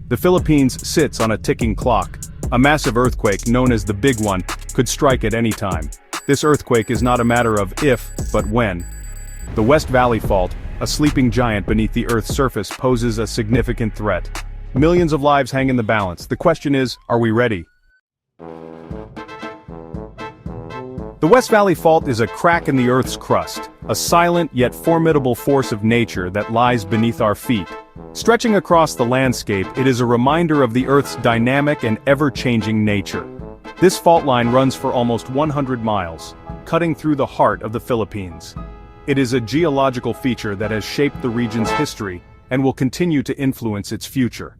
The Philippines sits on a ticking clock. A massive earthquake, known as the Big One, could strike at any time. This earthquake is not a matter of if, but when. The West Valley Fault, a sleeping giant beneath the Earth's surface, poses a significant threat. Millions of lives hang in the balance. The question is, are we ready? The West Valley Fault is a crack in the Earth's crust, a silent yet formidable force of nature that lies beneath our feet. Stretching across the landscape, it is a reminder of the Earth's dynamic and ever-changing nature. This fault line runs for almost 100 miles, cutting through the heart of the Philippines. It is a geological feature that has shaped the region's history and will continue to influence its future.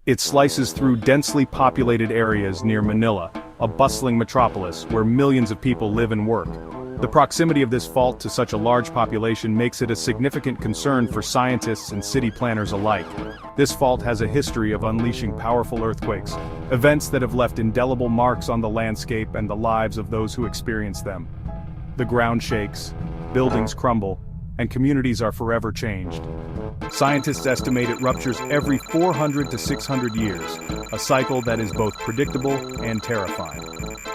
It slices through densely populated areas near Manila, a bustling metropolis where millions of people live and work. The proximity of this fault to such a large population makes it a significant concern for scientists and city planners alike. This fault has a history of unleashing powerful earthquakes, events that have left indelible marks on the landscape and the lives of those who experience them. The ground shakes, buildings crumble, and communities are forever changed. Scientists estimate it ruptures every 400 to 600 years, a cycle that is both predictable and terrifying.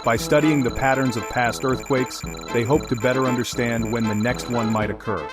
By studying the patterns of past earthquakes, they hope to better understand when the next one might occur.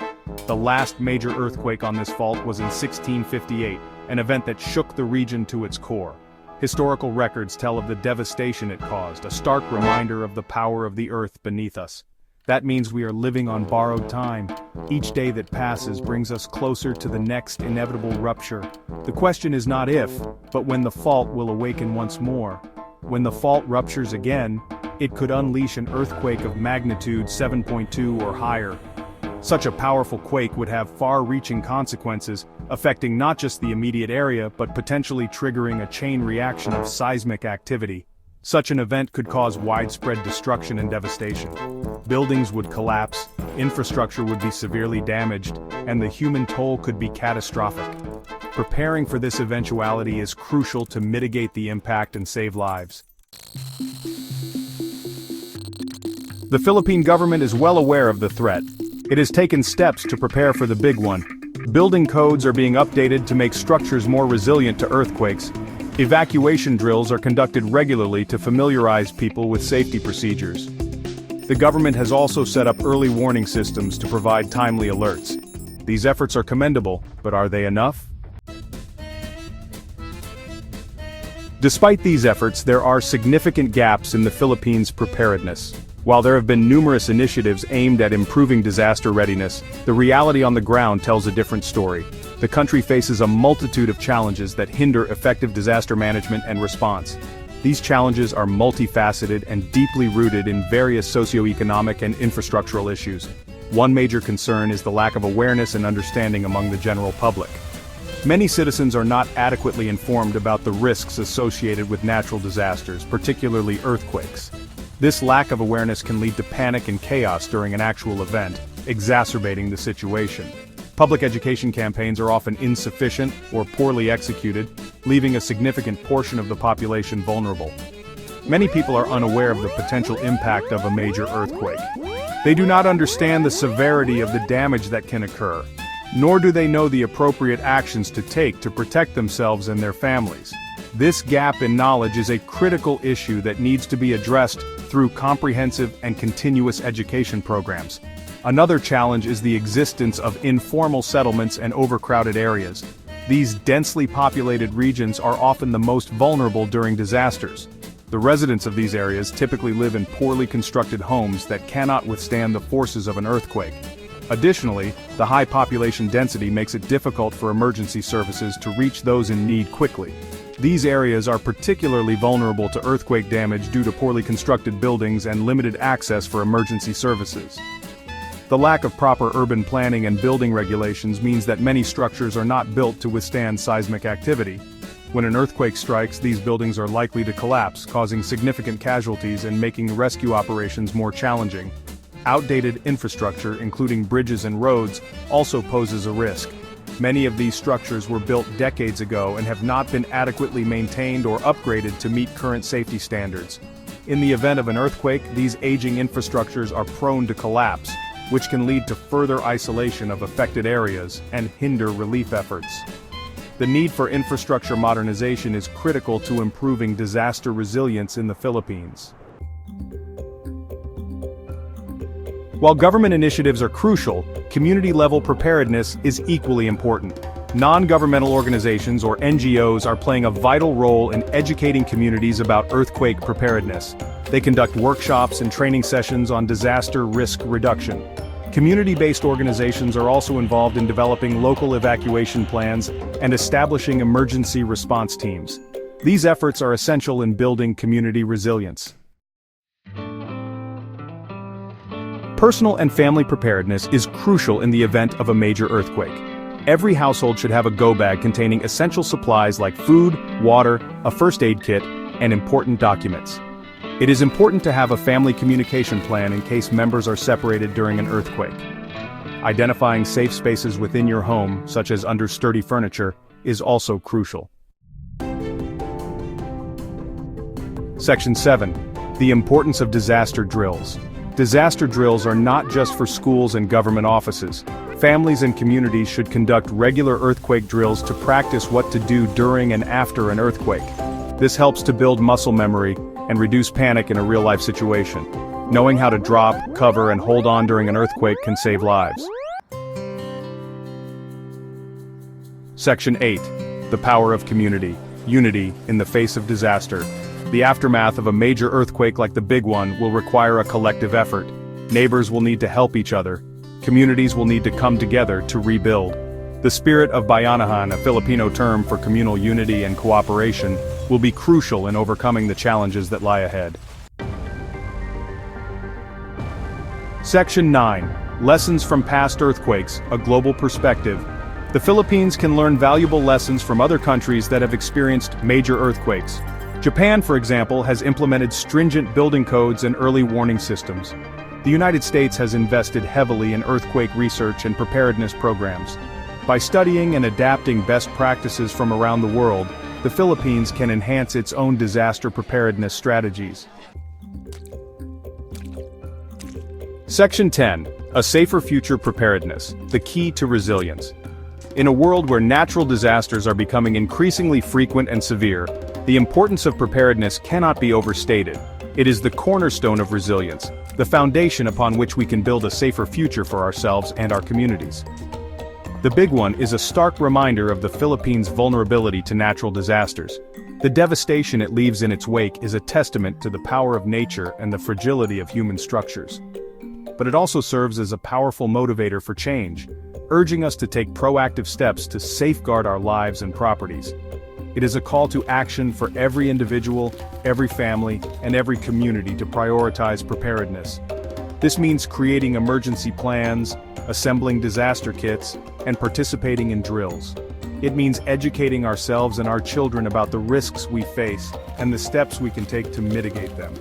The last major earthquake on this fault was in 1658, an event that shook the region to its core. Historical records tell of the devastation it caused, a stark reminder of the power of the earth beneath us. That means we are living on borrowed time. Each day that passes brings us closer to the next inevitable rupture. The question is not if, but when the fault will awaken once more. When the fault ruptures again, it could unleash an earthquake of magnitude 7.2 or higher. Such a powerful quake would have far-reaching consequences, affecting not just the immediate area but potentially triggering a chain reaction of seismic activity. Such an event could cause widespread destruction and devastation. Buildings would collapse, infrastructure would be severely damaged, and the human toll could be catastrophic. Preparing for this eventuality is crucial to mitigate the impact and save lives. The Philippine government is well aware of the threat. It has taken steps to prepare for the big one. Building codes are being updated to make structures more resilient to earthquakes. Evacuation drills are conducted regularly to familiarize people with safety procedures. The government has also set up early warning systems to provide timely alerts. These efforts are commendable, but are they enough? Despite these efforts, there are significant gaps in the Philippines' preparedness. While there have been numerous initiatives aimed at improving disaster readiness, the reality on the ground tells a different story. The country faces a multitude of challenges that hinder effective disaster management and response. These challenges are multifaceted and deeply rooted in various socioeconomic and infrastructural issues. One major concern is the lack of awareness and understanding among the general public. Many citizens are not adequately informed about the risks associated with natural disasters, particularly earthquakes. This lack of awareness can lead to panic and chaos during an actual event, exacerbating the situation. Public education campaigns are often insufficient or poorly executed, leaving a significant portion of the population vulnerable. Many people are unaware of the potential impact of a major earthquake. They do not understand the severity of the damage that can occur, nor do they know the appropriate actions to take to protect themselves and their families. This gap in knowledge is a critical issue that needs to be addressed through comprehensive and continuous education programs. Another challenge is the existence of informal settlements and overcrowded areas. These densely populated regions are often the most vulnerable during disasters. The residents of these areas typically live in poorly constructed homes that cannot withstand the forces of an earthquake. Additionally, the high population density makes it difficult for emergency services to reach those in need quickly. These areas are particularly vulnerable to earthquake damage due to poorly constructed buildings and limited access for emergency services. The lack of proper urban planning and building regulations means that many structures are not built to withstand seismic activity. When an earthquake strikes, these buildings are likely to collapse, causing significant casualties and making rescue operations more challenging. Outdated infrastructure, including bridges and roads, also poses a risk. Many of these structures were built decades ago and have not been adequately maintained or upgraded to meet current safety standards. In the event of an earthquake, these aging infrastructures are prone to collapse, which can lead to further isolation of affected areas and hinder relief efforts. The need for infrastructure modernization is critical to improving disaster resilience in the Philippines. While government initiatives are crucial, community-level preparedness is equally important. Non-governmental organizations, or NGOs, are playing a vital role in educating communities about earthquake preparedness. They conduct workshops and training sessions on disaster risk reduction. Community-based organizations are also involved in developing local evacuation plans and establishing emergency response teams. These efforts are essential in building community resilience. Personal and family preparedness is crucial in the event of a major earthquake. Every household should have a go-bag containing essential supplies like food, water, a first aid kit, and important documents. It is important to have a family communication plan in case members are separated during an earthquake. Identifying safe spaces within your home, such as under sturdy furniture, is also crucial. Section 7. The importance of disaster drills. Disaster drills are not just for schools and government offices. Families and communities should conduct regular earthquake drills to practice what to do during and after an earthquake. This helps to build muscle memory and reduce panic in a real-life situation. Knowing how to drop, cover, and hold on during an earthquake can save lives. Section 8. The power of community. Unity in the face of disaster. The aftermath of a major earthquake like the big one will require a collective effort. Neighbors will need to help each other. Communities will need to come together to rebuild. The spirit of bayanihan, a Filipino term for communal unity and cooperation, will be crucial in overcoming the challenges that lie ahead. Section 9. Lessons from past earthquakes, a global perspective. The Philippines can learn valuable lessons from other countries that have experienced major earthquakes. Japan, for example, has implemented stringent building codes and early warning systems. The United States has invested heavily in earthquake research and preparedness programs. By studying and adapting best practices from around the world, the Philippines can enhance its own disaster preparedness strategies. Section 10. A safer future preparedness, the key to resilience. In a world where natural disasters are becoming increasingly frequent and severe, the importance of preparedness cannot be overstated. It is the cornerstone of resilience, the foundation upon which we can build a safer future for ourselves and our communities. The big one is a stark reminder of the Philippines' vulnerability to natural disasters. The devastation it leaves in its wake is a testament to the power of nature and the fragility of human structures. But it also serves as a powerful motivator for change, urging us to take proactive steps to safeguard our lives and properties. It is a call to action for every individual, every family, and every community to prioritize preparedness. This means creating emergency plans, assembling disaster kits, and participating in drills. It means educating ourselves and our children about the risks we face and the steps we can take to mitigate them.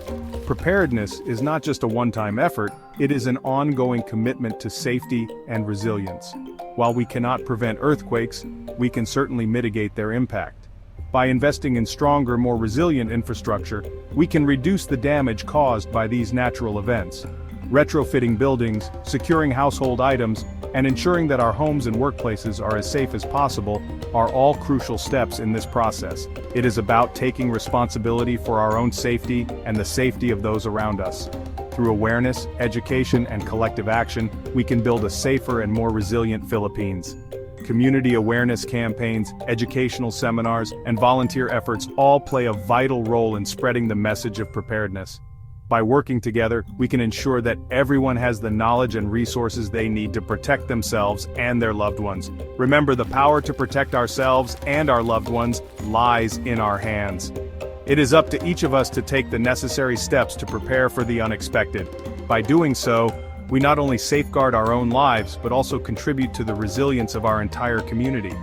Preparedness is not just a one-time effort, it is an ongoing commitment to safety and resilience. While we cannot prevent earthquakes, we can certainly mitigate their impact. By investing in stronger, more resilient infrastructure, we can reduce the damage caused by these natural events. Retrofitting buildings, securing household items, and ensuring that our homes and workplaces are as safe as possible are all crucial steps in this process. It is about taking responsibility for our own safety and the safety of those around us. Through awareness, education, and collective action, we can build a safer and more resilient Philippines. Community awareness campaigns, educational seminars, and volunteer efforts all play a vital role in spreading the message of preparedness. By working together, we can ensure that everyone has the knowledge and resources they need to protect themselves and their loved ones. Remember, the power to protect ourselves and our loved ones lies in our hands. It is up to each of us to take the necessary steps to prepare for the unexpected. By doing so, we not only safeguard our own lives, but also contribute to the resilience of our entire community.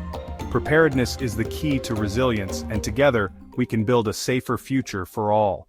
Preparedness is the key to resilience, and together, we can build a safer future for all.